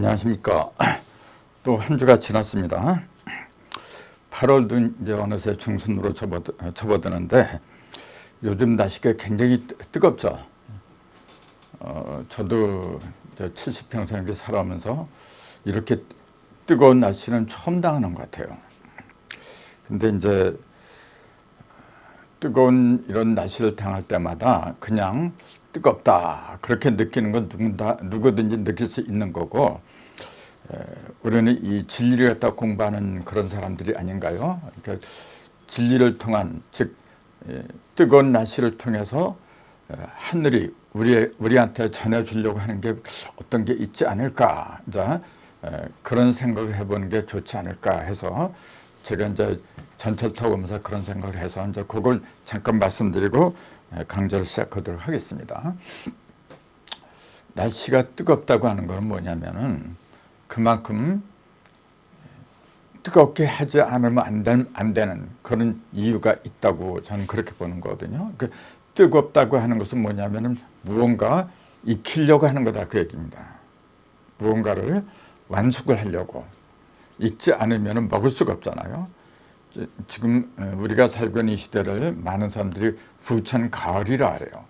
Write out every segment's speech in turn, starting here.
안녕하십니까. 또 한 주가 지났습니다. 8월도 이제 어느새 중순으로 접어드는데 요즘 날씨가 굉장히 뜨겁죠. 저도 70평생 이렇게 살아오면서 이렇게 뜨거운 날씨는 처음 당하는 것 같아요. 근데 이제 뜨거운 이런 날씨를 당할 때마다 그냥 뜨겁다 그렇게 느끼는 건 누구든지 느낄 수 있는 거고, 우리는 이 진리를 갖다 공부하는 그런 사람들이 아닌가요? 그러니까 진리를 통한, 즉 뜨거운 날씨를 통해서 하늘이 우리한테 전해주려고 하는 게 어떤 게 있지 않을까, 이제 그런 생각을 해보는 게 좋지 않을까 해서 제가 이제 전철 타고 오면서 그런 생각을 해서 이제 그걸 잠깐 말씀드리고 강좌를 시작하도록 하겠습니다. 날씨가 뜨겁다고 하는 건 뭐냐면은 그만큼 뜨겁게 하지 않으면 안 되는 그런 이유가 있다고 저는 그렇게 보는 거거든요. 그 뜨겁다고 하는 것은 뭐냐면은 무언가 익히려고 하는 거다, 그 얘기입니다. 무언가를 완숙을 하려고. 익지 않으면 먹을 수가 없잖아요. 지금 우리가 살고 있는 이 시대를 많은 사람들이 부천 가을이라 그래요.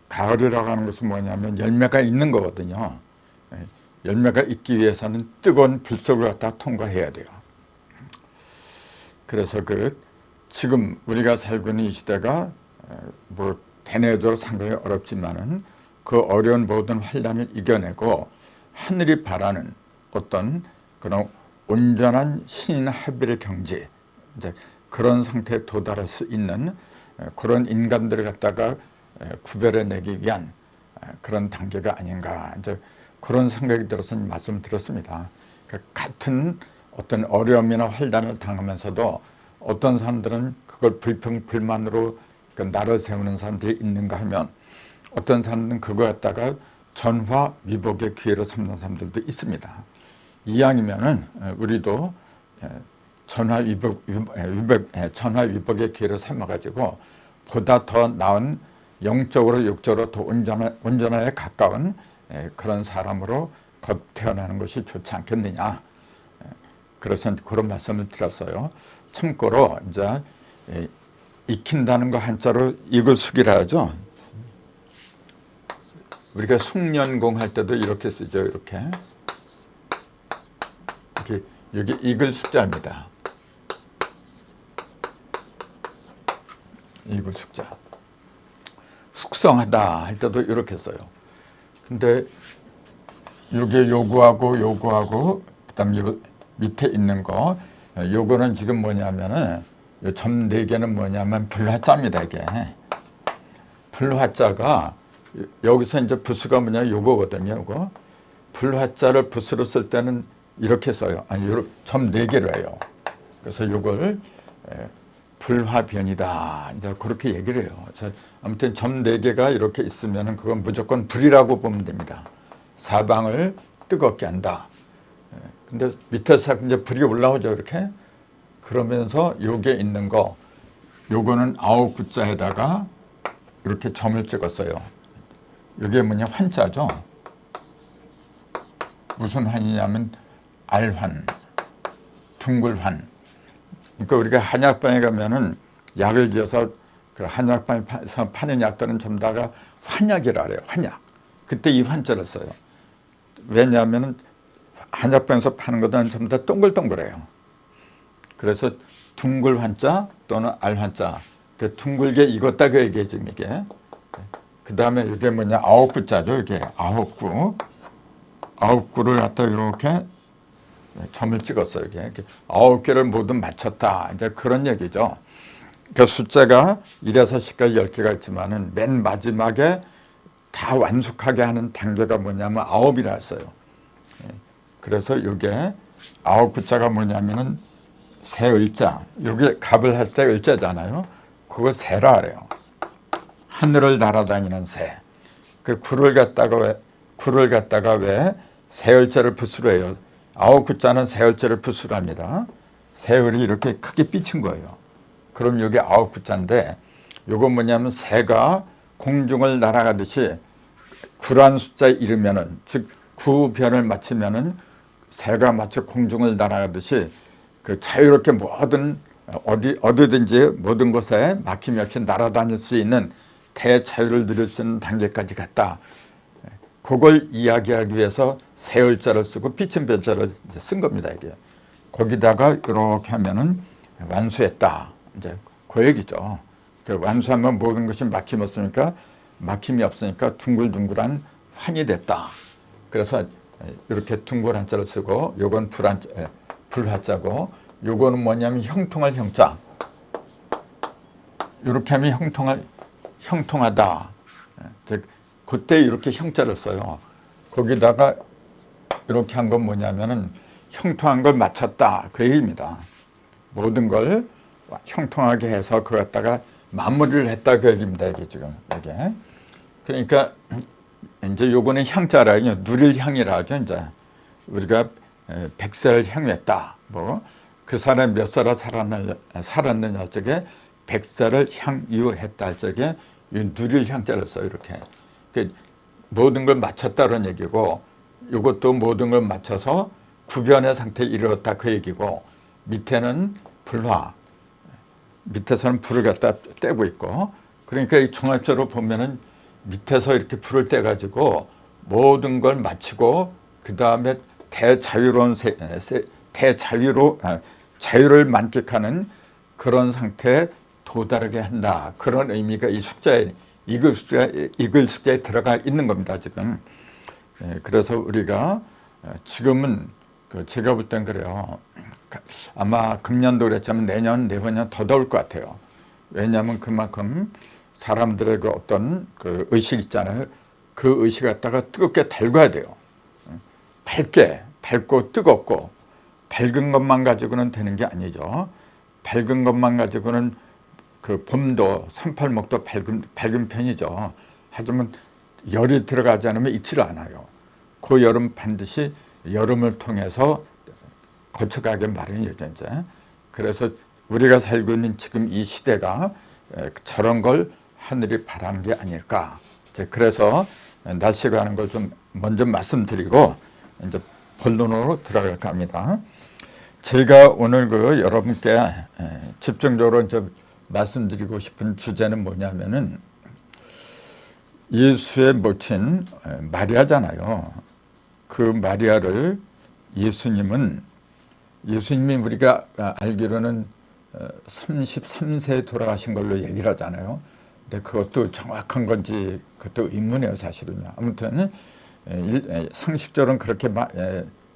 가을이라고 하는 것은 뭐냐면 열매가 있는 거거든요. 열매가 있기 위해서는 뜨거운 불 속을 갖다 통과해야 돼요. 그래서 지금 우리가 살고 있는 이 시대가 뭐 대내적으로 상당히 어렵지만은 그 어려운 모든 환란을 이겨내고 하늘이 바라는 어떤 그런 온전한 신인 합의의 경지, 이제 그런 상태에 도달할 수 있는 그런 인간들을 갖다가 구별해내기 위한 그런 단계가 아닌가, 이제 그런 생각이 들어서 말씀을 드렸습니다. 같은 어떤 어려움이나 환란을 당하면서도 어떤 사람들은 그걸 불평불만으로 나를 세우는 사람들이 있는가 하면, 어떤 사람들은 그거 갖다가 전화위복의 기회로 삼는 사람들도 있습니다. 이왕이면은 우리도 전화위복의 기회를 삼아가지고 보다 더 나은 영적으로 육적으로 더 온전하에 가까운 그런 사람으로 곧 태어나는 것이 좋지 않겠느냐. 그래서 그런 말씀을 드렸어요. 참고로 이제 익힌다는 거 한자로 이글숙이라 하죠. 우리가 숙련공 할 때도 이렇게 쓰죠. 이렇게 여기 이글숙자입니다. 이글숙자. 숙성하다 할 때도 이렇게 써요. 근데 요게 요거하고 그다음 요 밑에 있는 거, 요거는 지금 뭐냐면은 요 점 4개는 뭐냐면 불화자입니다. 이게 불화자가 여기서 이제 부수가 뭐냐 요거거든요. 요거 불화자를 부수로 쓸 때는 이렇게 써요. 아니, 점 4개로 해요. 그래서 요걸 불화변이다, 이제 그렇게 얘기를 해요. 아무튼 점 4개가 이렇게 있으면은 그건 무조건 불이라고 보면 됩니다. 사방을 뜨겁게 한다. 근데 밑에서 이제 불이 올라오죠, 이렇게. 그러면서 요게 있는 거, 요거는 9구자에다가 이렇게 점을 찍었어요. 요게 뭐냐, 환자죠. 무슨 환이냐면 알환, 둥글환. 그러니까 우리가 한약방에 가면은 약을 지어서 그 한약방에서 파는 약들은 전부 다가 환약이라 그래요. 환약. 그때 이 환자를 써요. 왜냐하면 한약방에서 파는 것들은 전부 다 동글동글해요. 그래서 둥글 환자 또는 알 환자, 그 둥글게 익었다 그 얘기예요, 지금 이게. 그 다음에 이게 뭐냐, 9구자죠. 이게 9구. 9구를 갖다 이렇게 점을 찍었어요. 이게 9개를 모두 맞췄다, 이제 그런 얘기죠. 그 숫자가 1에서 10까지 10개가 있지만은 맨 마지막에 다 완숙하게 하는 단계가 뭐냐면 9이라 했어요. 그래서 이게 9구자가 뭐냐면은 새을자, 여기 갑을 할 때 을자잖아요. 그거 새라 그래요. 하늘을 날아다니는 새. 그 구를 갖다가 왜 새을자를 붓으로 해요. 9구자는 새을자를 붓으로 합니다. 새을이 이렇게 크게 삐친 거예요. 그럼 여기 9구자인데, 요건 뭐냐면 새가 공중을 날아가듯이 구란 숫자에 이르면은, 즉 구변을 마치면은 새가 마치 공중을 날아가듯이 그 자유롭게 어디든지 모든 곳에 막힘이 없이 날아다닐 수 있는 대자유를 누릴 수 있는 단계까지 갔다. 그걸 이야기하기 위해서 세울자를 쓰고 빛은 별자를 쓴 겁니다. 이게 거기다가 이렇게 하면은 완수했다. 이제 그 얘기죠. 그 완수하면 모든 것이 막힘이 없으니까 둥글둥글한 환이 됐다. 그래서 이렇게 둥글한 자를 쓰고 요건 불화자고 요거는 뭐냐면 형통할 형자. 이렇게 하면 형통하다. 그때 이렇게 형자를 써요. 거기다가 이렇게 한 건 뭐냐면은 형통한 걸 맞췄다. 그 얘기입니다. 모든 걸 형통하게 해서 그거 갖다가 마무리를 했다. 그 얘기입니다. 이게 지금 이게. 그러니까 이제 요거는 향자라요. 누릴 향이라 하죠. 이제 우리가 100세를 향유했다. 뭐 그 사람이 몇 살을 살았느냐 쪽에 100세를 향유했다. 쪽에 누릴 향자를 써요. 이렇게. 모든 걸 맞췄다는 얘기고 이것도 모든 걸 맞춰서 구변의 상태에 이르렀다. 그 얘기고 밑에는 불화. 밑에서는 불을 갖다 떼고 있고 그러니까 이 종합적으로 보면은 밑에서 이렇게 불을 떼가지고 모든 걸 마치고 그 다음에 자유를 만끽하는 그런 상태에 도달하게 한다. 그런 의미가 이 숙자에 이글 숙자에 들어가 있는 겁니다. 지금. 그래서 우리가 지금은 제가 볼 땐 그래요. 아마 금년도 그랬지만 내후년 더 더울 것 같아요. 왜냐하면 그만큼 사람들의 그 어떤 그 의식 있잖아요. 그 의식 갖다가 뜨겁게 달궈야 돼요. 밝고 뜨겁고 밝은 것만 가지고는 되는 게 아니죠. 밝은 것만 가지고는 그 봄도 산팔목도 밝은 편이죠. 하지만 열이 들어가지 않으면 익지를 않아요. 그 여름 반드시 여름을 통해서 거쳐가게 마련이죠. 이제. 그래서 우리가 살고 있는 지금 이 시대가 저런 걸 하늘이 바라는 게 아닐까. 그래서 날씨가 하는 걸 좀 먼저 말씀드리고 이제 본론으로 들어갈까 합니다. 제가 오늘 여러분께 집중적으로 이제 말씀드리고 싶은 주제는 뭐냐면은 예수의 모친 마리아잖아요. 그 마리아를 예수님이 우리가 알기로는 33세에 돌아가신 걸로 얘기를 하잖아요. 근데 그것도 정확한 건지 그것도 의문이에요, 사실은요. 아무튼 상식적으로는 그렇게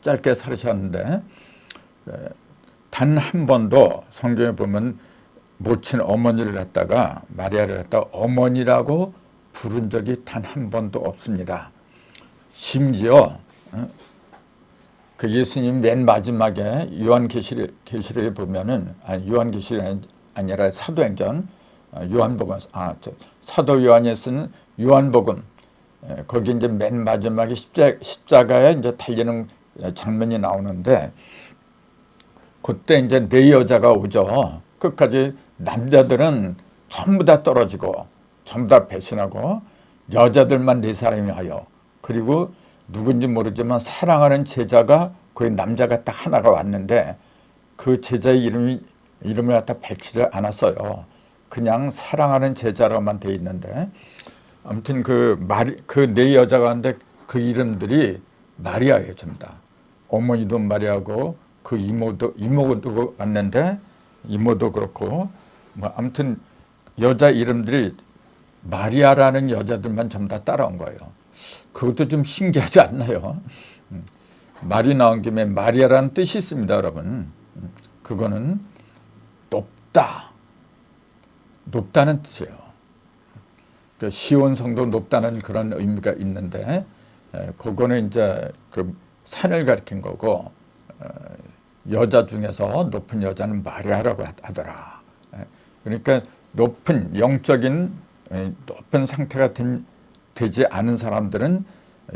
짧게 살으셨는데 단 한 번도 성경에 보면 모친 어머니를 갖다가 마리아를 갖다가 어머니라고 부른 적이 단 한 번도 없습니다. 심지어 그 예수님 맨 마지막에 요한계시록에 보면은 요한계시록이 아니라 사도행전 요한복음 사도 요한이 쓴 요한복음 거기 이제 맨 마지막에 십자가에 이제 달리는 장면이 나오는데 그때 이제 네 여자가 오죠. 끝까지 남자들은 전부 다 떨어지고 전부 다 배신하고 여자들만 네 사람이 와요. 그리고 누군지 모르지만 사랑하는 제자가 거의 남자가 딱 하나가 왔는데 그 제자의 이름을 갖다 밝히지 않았어요. 그냥 사랑하는 제자로만 돼 있는데 아무튼 그 네 여자가 왔는데 그 이름들이 마리아예요, 전부 다. 어머니도 마리아고 그 이모도 왔는데 이모도 그렇고 뭐 아무튼 여자 이름들이 마리아라는 여자들만 전부 다 따라온 거예요. 그것도 좀 신기하지 않나요? 말이 나온 김에 마리아라는 뜻이 있습니다, 여러분. 그거는 높다는 뜻이에요. 그 시온 성도 높다는 그런 의미가 있는데 그거는 이제 그 산을 가리킨 거고 여자 중에서 높은 여자는 마리아라고 하더라. 그러니까 영적인 높은 상태가 되지 않은 사람들은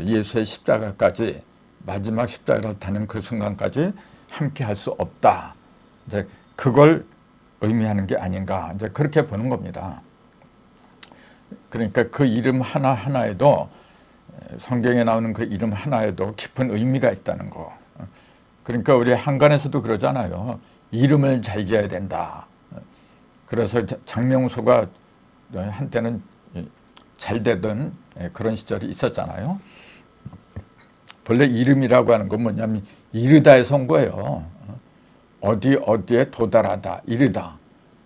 예수의 십자가까지 마지막 십자가를 타는 그 순간까지 함께 할 수 없다. 이제 그걸 의미하는 게 아닌가. 이제 그렇게 보는 겁니다. 그러니까 그 이름 하나하나에도 성경에 나오는 그 이름 하나에도 깊은 의미가 있다는 거. 그러니까 우리 한간에서도 그러잖아요. 이름을 잘 지어야 된다. 그래서 장명소가 한때는 잘 되던 그런 시절이 있었잖아요. 본래 이름이라고 하는 건 뭐냐면 이르다에서 온 거예요. 어디에 도달하다, 이르다.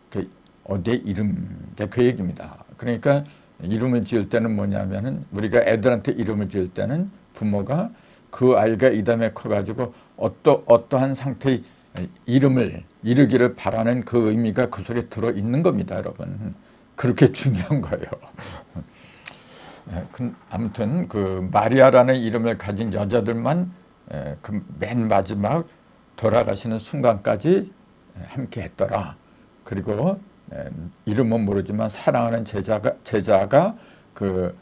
그 어디의 이름, 그 얘기입니다. 그러니까 이름을 지을 때는 뭐냐면은 우리가 애들한테 이름을 지을 때는 부모가 그 아이가 이 다음에 커가지고 어떠한 상태의 이름을 이르기를 바라는 그 의미가 그 속에 들어 있는 겁니다, 여러분. 그렇게 중요한 거예요. 아무튼 그 마리아라는 이름을 가진 여자들만 그 맨 마지막 돌아가시는 순간까지 함께 했더라. 그리고 이름은 모르지만 사랑하는 제자가 그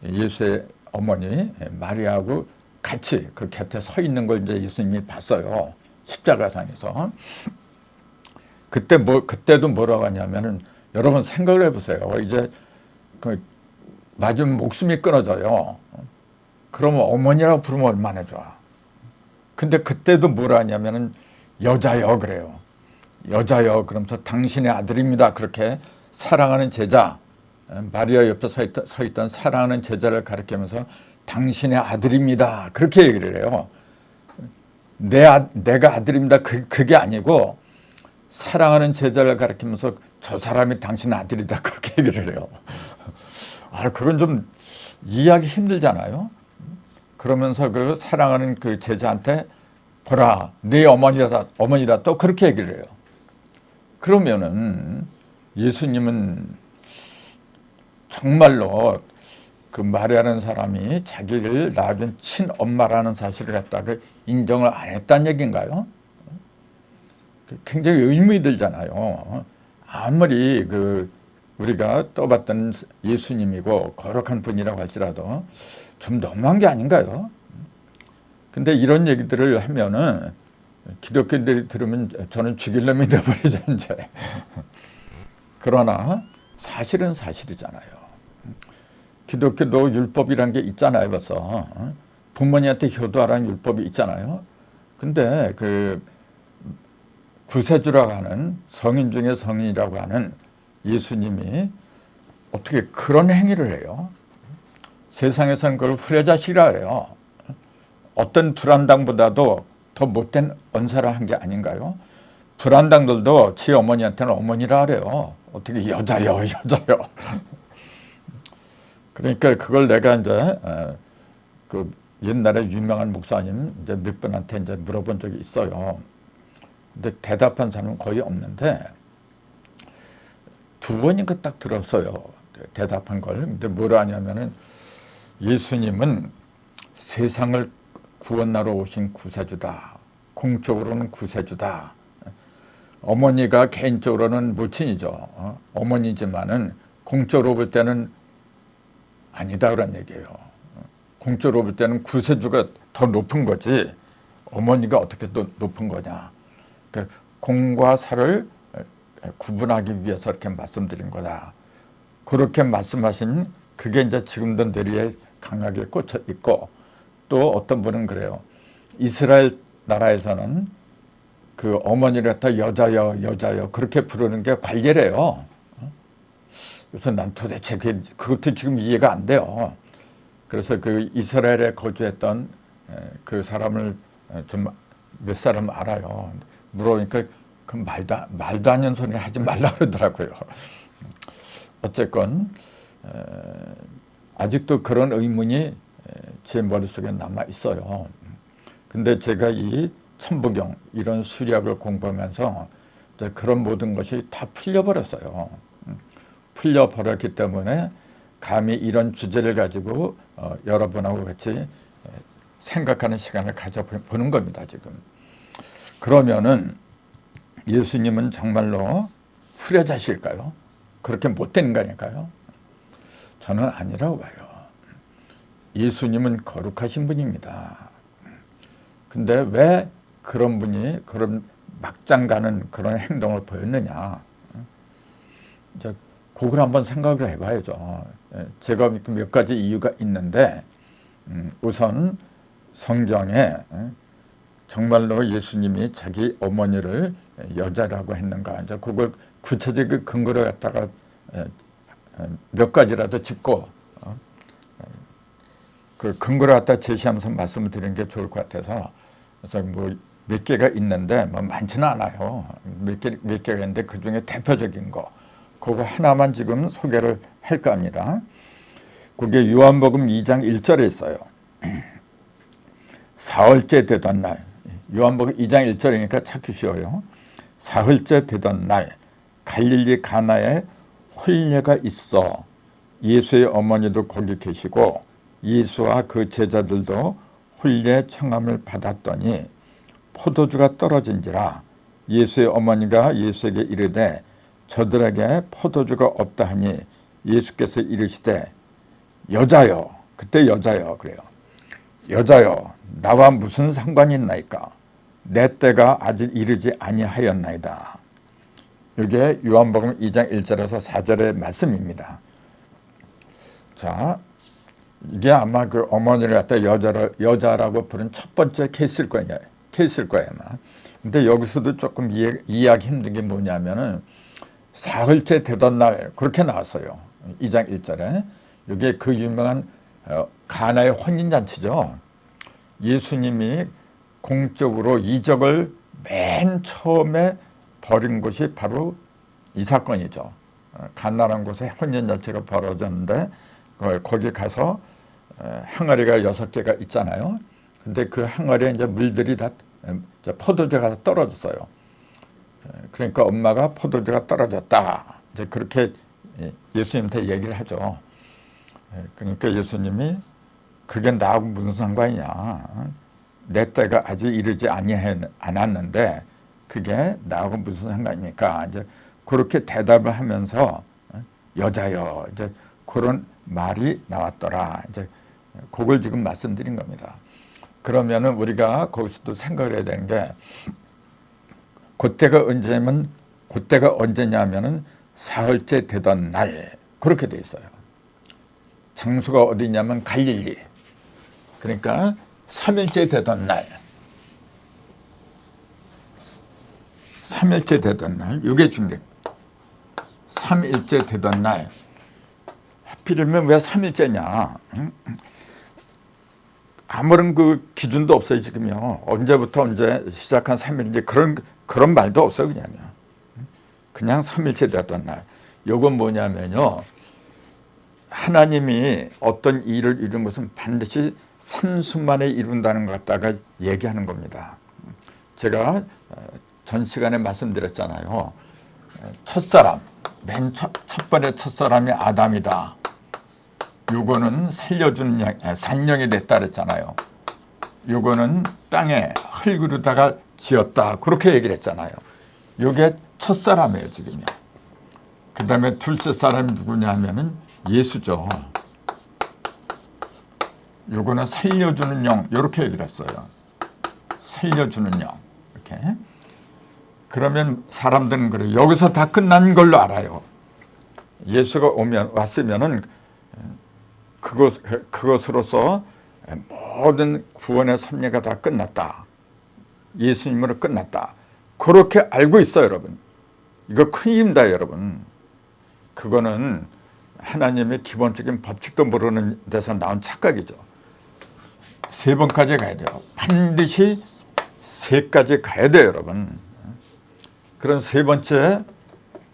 예수의 어머니 마리아하고 같이 그 곁에 서 있는 걸 이제 예수님이 봤어요. 십자가상에서. 그때도 뭐라고 하냐면은 여러분 생각을 해보세요. 이제 그 맞으면 목숨이 끊어져요. 그러면 어머니라고 부르면 얼마나 좋아. 근데 그때도 뭐라 하냐면은 여자여 그래요. 여자여 그러면서 당신의 아들입니다. 그렇게 사랑하는 제자, 마리아 옆에 서 있던 사랑하는 제자를 가리키면서 당신의 아들입니다. 그렇게 얘기를 해요. 내가 아들입니다. 그게 아니고 사랑하는 제자를 가리키면서 저 사람이 당신 아들이다. 그렇게 얘기를 해요. 그건 좀 이해하기 힘들잖아요. 그러면서 그 사랑하는 그 제자한테 보라, 네 어머니다 또 그렇게 얘기를 해요. 그러면은 예수님은 정말로 그 마리아라는 사람이 자기를 낳아준 친엄마라는 사실을 갖다가 인정을 안 했다는 얘기인가요? 굉장히 의문이 들잖아요. 아무리 그 우리가 떠봤던 예수님이고 거룩한 분이라고 할지라도 좀 너무한 게 아닌가요? 근데 이런 얘기들을 하면은 기독교인들이 들으면 저는 죽일 놈이 되어버리죠, 이제. 그러나 사실은 사실이잖아요. 기독교도 율법이란 게 있잖아요, 벌써. 부모님한테 효도하라는 율법이 있잖아요. 근데 그 구세주라고 하는 성인 중에 성인이라고 하는 예수님이 어떻게 그런 행위를 해요? 세상에서는 그걸 후레자식이라 해요. 어떤 불안당보다도 더 못된 언사를 한 게 아닌가요? 불안당들도 지 어머니한테는 어머니라 그래요. 어떻게 여자요. 그러니까 그걸 내가 이제 그 옛날에 유명한 목사님 이제 몇 분한테 이제 물어본 적이 있어요. 근데 대답한 사람은 거의 없는데 두 번인가 딱 들었어요. 대답한 걸. 근데 뭐라 하냐면은 예수님은 세상을 구원하러 오신 구세주다. 공적으로는 구세주다. 어머니가 개인적으로는 모친이죠. 어머니지만은 공적으로 볼 때는 아니다 그런 얘기예요. 공적으로 볼 때는 구세주가 더 높은 거지 어머니가 어떻게 또 높은 거냐. 그러니까 공과 사를 구분하기 위해서 이렇게 말씀드린 거다. 그렇게 말씀하신 그게 이제 지금도 뇌리에 강하게 꽂혀 있고 또 어떤 분은 그래요. 이스라엘 나라에서는 그 어머니를 갖다 여자여 그렇게 부르는 게 관례래요. 그래서 난 도대체 그것도 지금 이해가 안 돼요. 그래서 그 이스라엘에 거주했던 그 사람을 좀 몇 사람 알아요. 물어보니까 그 말도 안 되는 소리 하지 말라 그러더라고요. 어쨌건 아직도 그런 의문이 제 머릿속에 남아 있어요. 근데 제가 이 천부경 이런 수리학을 공부하면서 그런 모든 것이 다 풀려버렸어요. 풀려버렸기 때문에 감히 이런 주제를 가지고 여러분하고 같이 생각하는 시간을 가져보는 겁니다, 지금. 그러면은 예수님은 정말로 후레자실까요? 그렇게 못된 거니까요? 저는 아니라고 봐요. 예수님은 거룩하신 분입니다. 근데 왜 그런 분이 그런 막장 가는 그런 행동을 보였느냐? 이제 그걸 한번 생각을 해봐야죠. 제가 몇 가지 이유가 있는데 우선 성경에 정말로 예수님이 자기 어머니를 여자라고 했는가? 이제 그걸 구체적인 근거를 갖다가 몇 가지라도 짚고 그 근거를 갖다 제시하면서 말씀을 드리는 게 좋을 것 같아서, 그래서 뭐 몇 개가 있는데 뭐 많지는 않아요. 몇 개가 있는데 그 중에 대표적인 거 그거 하나만 지금 소개를 할까 합니다. 그게 요한복음 2장 1절에 있어요. 사흘째 되던 날, 요한복음 2장 1절이니까 찾기 쉬워요. 사흘째 되던 날 갈릴리 가나에 혼례가 있어 예수의 어머니도 거기 계시고 예수와 그 제자들도 혼례 청함을 받았더니 포도주가 떨어진지라 예수의 어머니가 예수에게 이르되 저들에게 포도주가 없다 하니 예수께서 이르시되 여자여, 그때 여자여 그래요. 여자여, 나와 무슨 상관이 있나이까? 내 때가 아직 이르지 아니하였나이다. 이게 요한복음 2장 1절에서 4절의 말씀입니다. 자, 이게 아마 그 어머니를 갖다 여자라고 부른 첫 번째 케이스일 거예요. 아마. 근데 여기서도 조금 이해하기 힘든 게 뭐냐면은 사흘째 되던 날 그렇게 나왔어요. 2장 1절에. 이게 그 유명한 가나의 혼인잔치죠. 예수님이 공적으로 이적을 맨 처음에 벌인 곳이 바로 이 사건이죠. 가나라는 곳에 혼인잔치가 벌어졌는데 거기 가서 항아리가 6개가 있잖아요. 근데 그 항아리에 이제 물들이 다 포도주가 떨어졌어요. 그러니까 엄마가 포도주가 떨어졌다. 이제 그렇게 예수님한테 얘기를 하죠. 그러니까 예수님이 그게 나하고 무슨 상관이냐. 내 때가 아직 이르지 않았는데 그게 나하고 무슨 상관입니까? 이제 그렇게 대답을 하면서 여자여 이제 그런 말이 나왔더라. 이제 그걸 지금 말씀드린 겁니다. 그러면은 우리가 거기서도 생각을 해야 되는 게 그때가 언제냐면은 사흘째 되던 날 그렇게 돼 있어요. 장소가 어디냐면 갈릴리. 그러니까 3일째 되던 날. 3일째 되던 날. 이게 중요해요. 3일째 되던 날. 하필이면 왜 3일째냐? 아무런 그 기준도 없어요, 지금요. 언제부터 언제 시작한 3일인지 그런 말도 없어요, 그냥 3일째 되던 날. 요건 뭐냐면요. 하나님이 어떤 일을 이룬 것은 반드시 3수 만에 이룬다는 것 갖다가 얘기하는 겁니다. 제가 전 시간에 말씀드렸잖아요. 첫사람, 첫 번째 첫사람이 아담이다. 요거는 살려주는 산령이 됐다 그랬잖아요. 요거는 땅에 흙으로다가 지었다. 그렇게 얘기를 했잖아요. 요게 첫사람이에요, 지금요. 그 다음에 둘째 사람이 누구냐면은 예수죠. 요거는 살려주는 영, 이렇게 얘기를 했어요. 살려주는 영, 이렇게. 그러면 사람들은 그래요. 여기서 다 끝난 걸로 알아요. 예수가 왔으면은 그것으로서 모든 구원의 섭리가 다 끝났다. 예수님으로 끝났다. 그렇게 알고 있어요, 여러분. 이거 큰 힘입니다, 여러분. 그거는 하나님의 기본적인 법칙도 모르는 데서 나온 착각이죠. 3번까지 가야 돼요. 반드시 3까지 가야 돼요, 여러분. 그럼 3번째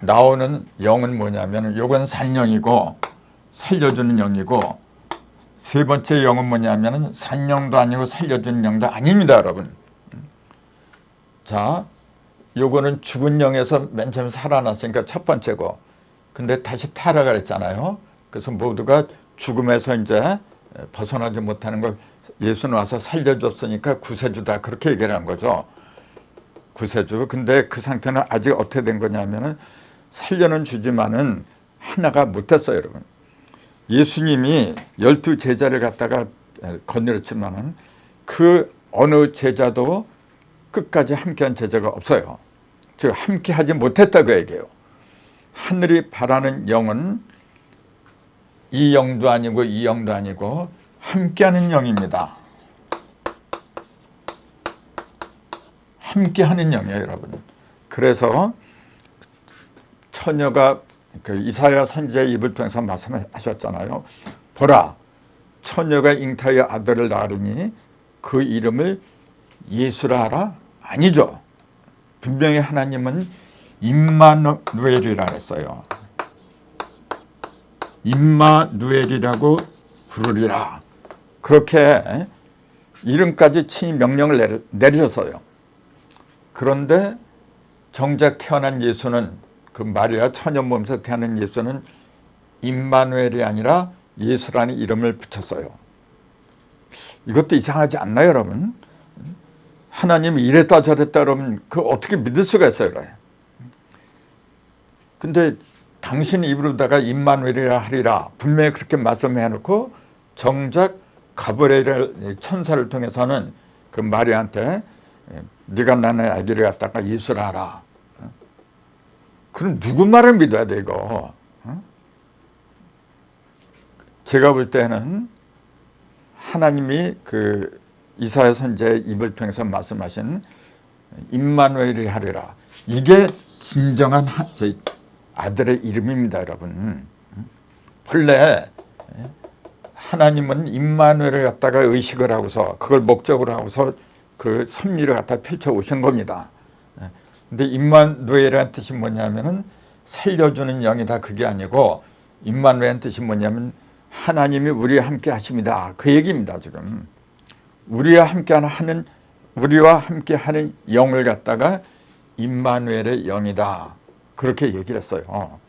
나오는 영은 뭐냐면 요건 산영이고 살려주는 영이고, 3번째 영은 뭐냐면 산영도 아니고 살려주는 영도 아닙니다, 여러분. 자, 요거는 죽은 영에서 맨 처음 살아났으니까 첫 번째고, 근데 다시 타락을 했잖아요. 그래서 모두가 죽음에서 이제 벗어나지 못하는 걸 예수는 와서 살려줬으니까 구세주다. 그렇게 얘기를 한 거죠. 구세주. 근데 그 상태는 아직 어떻게 된 거냐면은 살려는 주지만은 하나가 못했어요, 여러분. 예수님이 12 제자를 갖다가 건드렸지만은 그 어느 제자도 끝까지 함께한 제자가 없어요. 즉 함께하지 못했다고 얘기해요. 하늘이 바라는 영은 이 영도 아니고 이 영도 아니고 함께하는 영입니다. 함께하는 영이에요, 여러분. 그래서 처녀가 그 이사야 선지자의 입을 통해서 말씀하셨잖아요. 보라, 처녀가 잉타의 아들을 낳으니 그 이름을 예수라 하라? 아니죠. 분명히 하나님은 임마누엘이라 했어요. 임마누엘이라고 부르리라. 그렇게 이름까지 친히 명령을 내리셨어요. 그런데 정작 태어난 예수는, 그 마리아 처녀 몸에서 태어난 예수는 임마누엘이 아니라 예수라는 이름을 붙였어요. 이것도 이상하지 않나요, 여러분? 하나님이 이랬다 저랬다 그러면 그걸 어떻게 믿을 수가 있어요? 근데 당신 입으로다가 임마누엘이라 하리라 분명히 그렇게 말씀해 놓고 정작 가브리엘 천사를 통해서는 그 마리아한테 네가 낳는 아기를 갖다가 예수라 하라. 그럼 누구 말을 믿어야 돼 이거? 제가 볼 때는 하나님이 그 이사야 선지자의 입을 통해서 말씀하신 임마누엘이 하리라. 이게 진정한 저희 아들의 이름입니다, 여러분. 본래 하나님은 임마누엘을 갖다가 의식을 하고서 그걸 목적으로 하고서 그 섭리를 갖다 펼쳐 오신 겁니다. 근데 임마누엘이라는 뜻이 뭐냐면은 살려주는 영이다, 그게 아니고 임마누엘의 뜻이 뭐냐면 하나님이 우리와 함께 하십니다, 그 얘기입니다. 지금 우리와 함께 하는 영을 갖다가 임마누엘의 영이다, 그렇게 얘기를 했어요.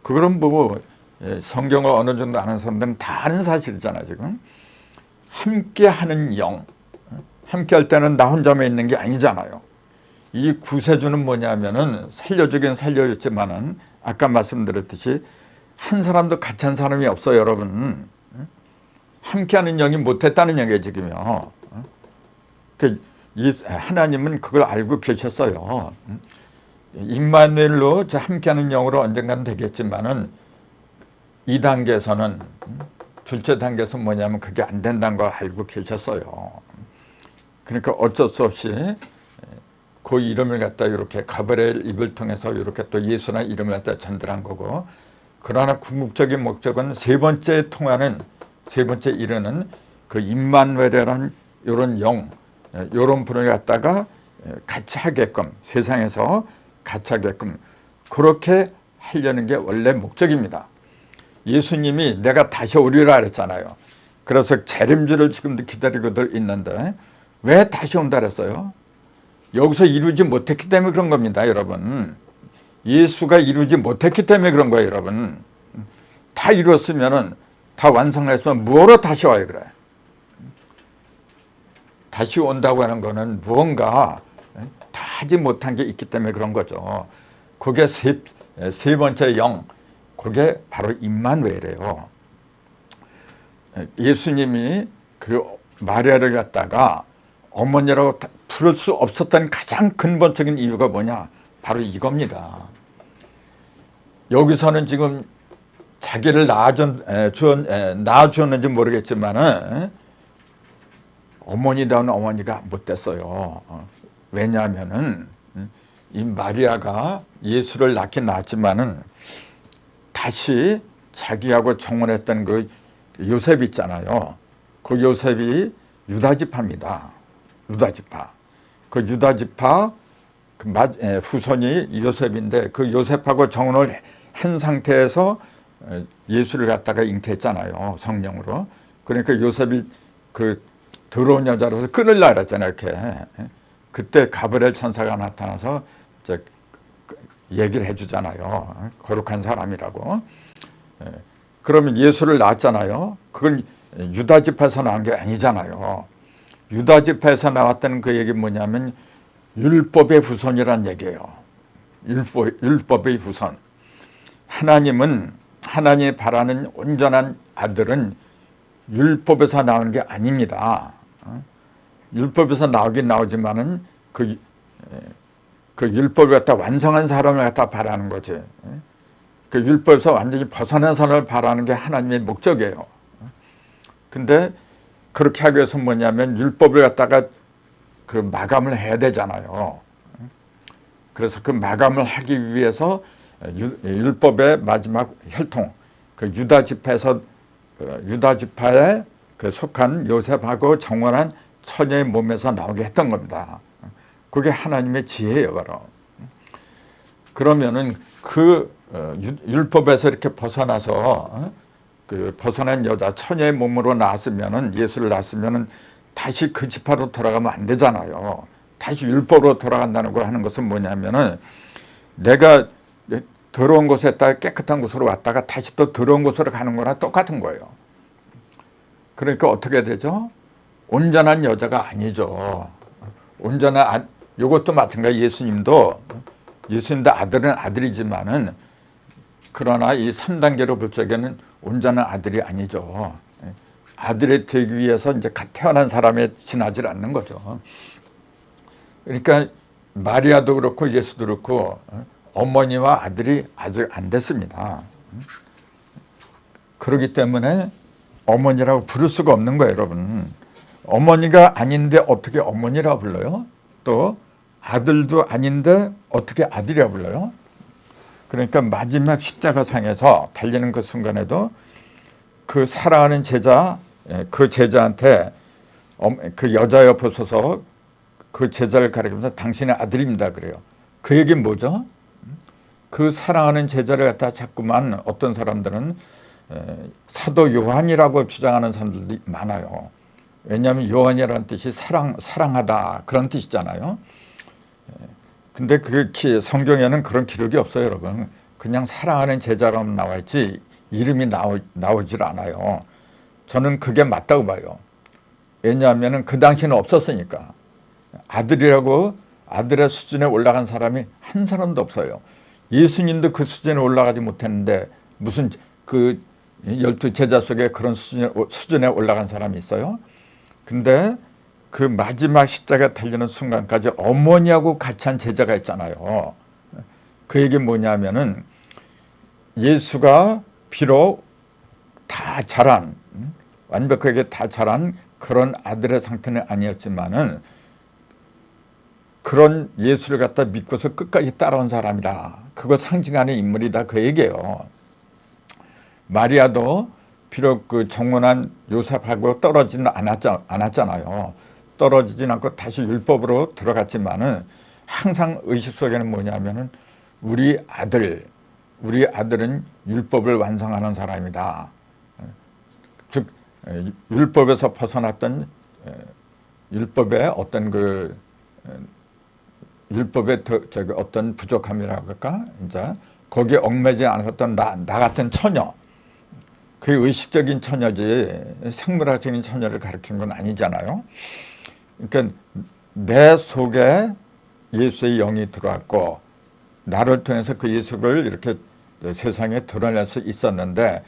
그거는 뭐 성경을 어느 정도 아는 사람들은 다 아는 사실이잖아요. 지금 함께 하는 영, 함께 할 때는 나 혼자만 있는 게 아니잖아요. 이 구세주는 뭐냐면은 살려주긴 살려줬지만은 아까 말씀드렸듯이 한 사람도 같이 한 사람이 없어요, 여러분. 함께하는 영이 못했다는 얘기예요, 지금요. 하나님은 그걸 알고 계셨어요. 임마누엘로 함께하는 영으로 언젠가는 되겠지만은 이 단계에서는, 둘째 단계에서 뭐냐면 그게 안 된다는 걸 알고 계셨어요. 그러니까 어쩔 수 없이 그 이름을 갖다 이렇게 가브리엘 입을 통해서 이렇게 또 예수라는 이름을 갖다 전달한 거고, 그러나 궁극적인 목적은 세 번째 이르는 그 임마누엘이라는 이런 영, 이런 분을 갖다가 같이 하게끔, 세상에서 같이 하게끔 그렇게 하려는 게 원래 목적입니다. 예수님이 내가 다시 오리라 그랬잖아요. 그래서 재림주를 지금도 기다리고들 있는데 왜 다시 온다 그랬어요? 여기서 이루지 못했기 때문에 그런 겁니다, 여러분. 예수가 이루지 못했기 때문에 그런 거예요, 여러분. 다 이루었으면은, 다 완성했으면 뭐로 다시 와요, 그래? 다시 온다고 하는 거는 무언가 다 하지 못한 게 있기 때문에 그런 거죠. 그게 세 번째 영, 그게 바로 임마누엘이에요. 예수님이 그 마리아를 갖다가 어머니라고 부를 수 없었던 가장 근본적인 이유가 뭐냐? 바로 이겁니다. 여기서는 지금 자기를 낳아주었는지 모르겠지만은 어머니다운 어머니가 못 됐어요. 왜냐하면은 이 마리아가 예수를 낳긴 낳았지만은 다시 자기하고 정혼했던 그 요셉 있잖아요. 그 요셉이 유다지파입니다. 유다지파. 그 유다지파 후손이 요셉인데 그 요셉하고 정혼을 한 상태에서 예수를 갖다가 잉태했잖아요, 성령으로. 그러니까 요셉이 그 더러운 여자로서 끊으려고 그랬잖아요, 이렇게. 그때 가브리엘 천사가 나타나서 얘기를 해주잖아요, 거룩한 사람이라고. 그러면 예수를 낳았잖아요. 그건 유다지파에서 나온 게 아니잖아요. 유다지파에서 나왔다는 그 얘기 뭐냐면 율법의 후손이란 얘기예요. 율법의 후손. 하나님이 바라는 온전한 아들은 율법에서 나오는 게 아닙니다. 율법에서 나오긴 나오지만은 그 율법을 갖다 완성한 사람을 갖다 바라는 거지. 그 율법에서 완전히 벗어난 사람을 바라는 게 하나님의 목적이에요. 근데 그렇게 하기 위해서 뭐냐면 율법을 갖다가 그 마감을 해야 되잖아요. 그래서 그 마감을 하기 위해서 율법의 마지막 혈통, 그 유다 지파에서 유다 지파에 그 속한 요셉하고 정원한 처녀의 몸에서 나오게 했던 겁니다. 그게 하나님의 지혜예요, 바로. 그러면은 그 율법에서 이렇게 벗어나서 그 벗어난 여자 처녀의 몸으로 나왔으면은, 예수를 낳았으면은 다시 그 지파로 돌아가면 안 되잖아요. 다시 율법으로 돌아간다는 거 하는 것은 뭐냐면은, 내가 더러운 곳에 있다가 깨끗한 곳으로 왔다가 다시 또 더러운 곳으로 가는 거랑 똑같은 거예요. 그러니까 어떻게 되죠? 온전한 여자가 아니죠. 온전한, 이것도 마찬가지. 예수님도 아들은 아들이지만은, 그러나 이 3단계로 볼 적에는 온전한 아들이 아니죠. 아들이 되기 위해서 이제 갓 태어난 사람에 지나질 않는 거죠. 그러니까 마리아도 그렇고 예수도 그렇고 어머니와 아들이 아직 안 됐습니다. 그렇기 때문에 어머니라고 부를 수가 없는 거예요, 여러분. 어머니가 아닌데 어떻게 어머니라고 불러요? 또 아들도 아닌데 어떻게 아들이라고 불러요? 그러니까 마지막 십자가상에서 달리는 그 순간에도 그 사랑하는 제자, 그 제자한테 그 여자 옆에 서서 그 제자를 가리키면서 당신의 아들입니다 그래요. 그 얘기는 뭐죠? 그 사랑하는 제자를 갖다 자꾸만 어떤 사람들은 사도 요한이라고 주장하는 사람들이 많아요. 왜냐하면 요한이라는 뜻이 사랑하다 그런 뜻이잖아요. 근데 그 성경에는 그런 기록이 없어요, 여러분. 그냥 사랑하는 제자라고 나와 있지 이름이 나오질 않아요. 저는 그게 맞다고 봐요. 왜냐하면 그 당시는 없었으니까. 아들이라고 아들의 수준에 올라간 사람이 한 사람도 없어요. 예수님도 그 수준에 올라가지 못했는데 무슨 그 12 제자 속에 그런 수준에 올라간 사람이 있어요? 근데 그 마지막 십자가에 달리는 순간까지 어머니하고 같이 한 제자가 있잖아요. 그 얘기 뭐냐면은 예수가 비록 다 자란, 완벽하게 다 자란 그런 아들의 상태는 아니었지만은 그런 예수를 갖다 믿고서 끝까지 따라온 사람이다. 그거 상징하는 인물이다. 그 얘기예요. 마리아도 비록 그 정혼한 요셉하고 떨어지는 않았잖아요. 떨어지진 않고 다시 율법으로 들어갔지만은 항상 의식 속에는 뭐냐면은 우리 아들은 율법을 완성하는 사람이다. 즉 율법에서 벗어났던 율법의 어떤 그 율법의 어떤 부족함이라고 할까? 이제 거기에 얽매지 않았던 나 같은 처녀. 그게 의식적인 처녀지 생물학적인 처녀를 가리킨 건 아니잖아요. 그러니까 내 속에 예수의 영이 들어왔고 나를 통해서 그 예수를 이렇게 세상에 드러낼 수 있었는데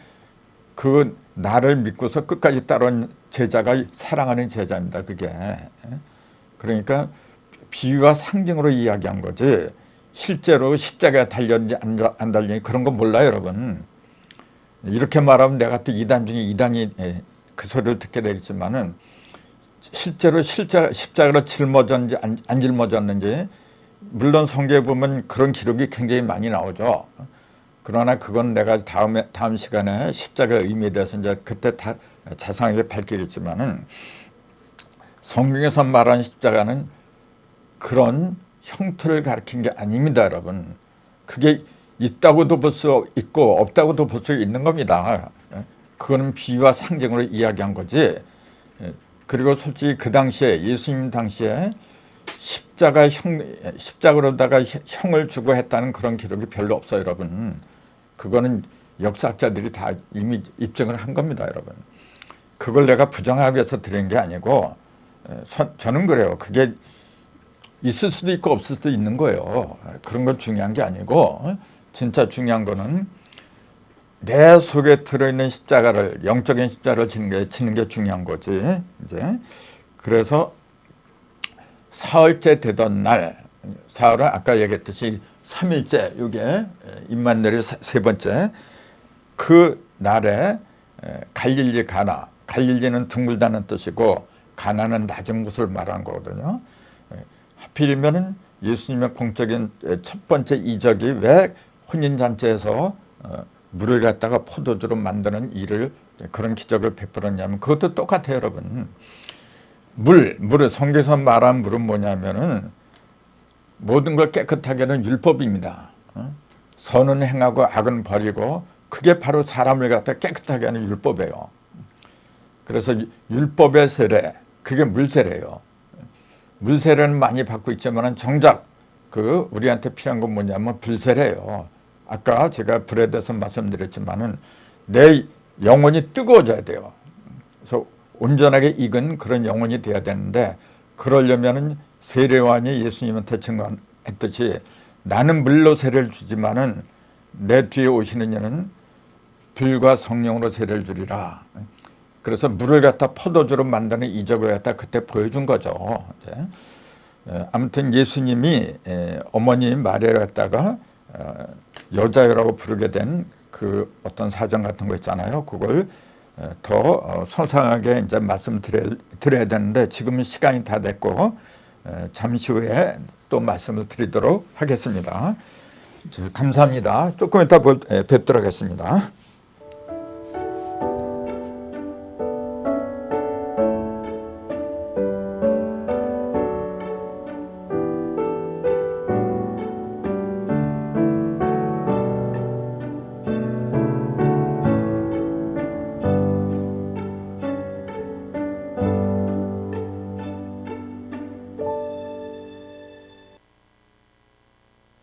그 나를 믿고서 끝까지 따라온 제자가 사랑하는 제자입니다. 그게. 그러니까 비유와 상징으로 이야기한 거지 실제로 십자가에 달렸는지 안 달렸는지 그런 거 몰라요, 여러분. 이렇게 말하면 내가 또 이단 중에 이단이 그 소리를 듣게 되겠지만은 실제로 십자가로 짊어졌는지 안 짊어졌는지 물론 성경에 보면 그런 기록이 굉장히 많이 나오죠. 그러나 그건 내가 다음 시간에 십자가의 의미에 대해서 이제 그때 다 자세하게 밝히겠지만은 성경에서 말하는 십자가는 그런 형태를 가리킨 게 아닙니다, 여러분. 그게 있다고도 볼 수 있고 없다고도 볼 수 있는 겁니다. 그거는 비유와 상징으로 이야기한 거지. 그리고 솔직히 그 당시에 예수님 당시에 십자가로다가 형을 주고 했다는 그런 기록이 별로 없어요, 여러분. 그거는 역사학자들이 다 이미 입증을 한 겁니다, 여러분. 그걸 내가 부정하기 위해서 드린 게 아니고 저는 그래요. 그게 있을 수도 있고 없을 수도 있는 거예요. 그런 건 중요한 게 아니고 진짜 중요한 거는 내 속에 들어있는 십자가를 영적인 십자가를 지는 게 중요한 거지. 이제 그래서 사흘째 되던 날, 사흘은 아까 얘기했듯이 3일째, 이게 임마누엘이 세 번째, 그 날에 갈릴리는 둥글다는 뜻이고 가나는 낮은 곳을 말한 거거든요. 하필이면은 예수님의 공적인 첫 번째 이적이 왜 혼인잔치에서 물을 갖다가 포도주로 만드는 일을 그런 기적을 베풀었냐면 그것도 똑같아요, 여러분. 물을 성경에서 말한 물은 뭐냐면은 모든 걸 깨끗하게 하는 율법입니다. 선은 행하고 악은 버리고 그게 바로 사람을 갖다 깨끗하게 하는 율법이에요. 그래서 율법의 세례, 그게 물세례예요. 물세례는 많이 받고 있지만 정작 그 우리한테 필요한 건 뭐냐면 불세례예요. 아까 제가 불에 대해서 말씀드렸지만은 내 영혼이 뜨거워져야 돼요. 그래서 온전하게 익은 그런 영혼이 돼야 되는데 그러려면은 세례요한이 예수님한테 증거했듯이 나는 물로 세례를 주지만은 내 뒤에 오시는 이는 불과 성령으로 세례를 주리라. 그래서 물을 갖다 포도주로 만드는 이적을 갖다 그때 보여준 거죠. 아무튼 예수님이 어머니 마리아를 갖다가 여자여라고 부르게 된 그 어떤 사정 같은 거 있잖아요. 그걸 더 소상하게 이제 말씀드려야 되는데 지금은 시간이 다 됐고 잠시 후에 또 말씀을 드리도록 하겠습니다. 감사합니다. 조금 이따 뵙도록 하겠습니다.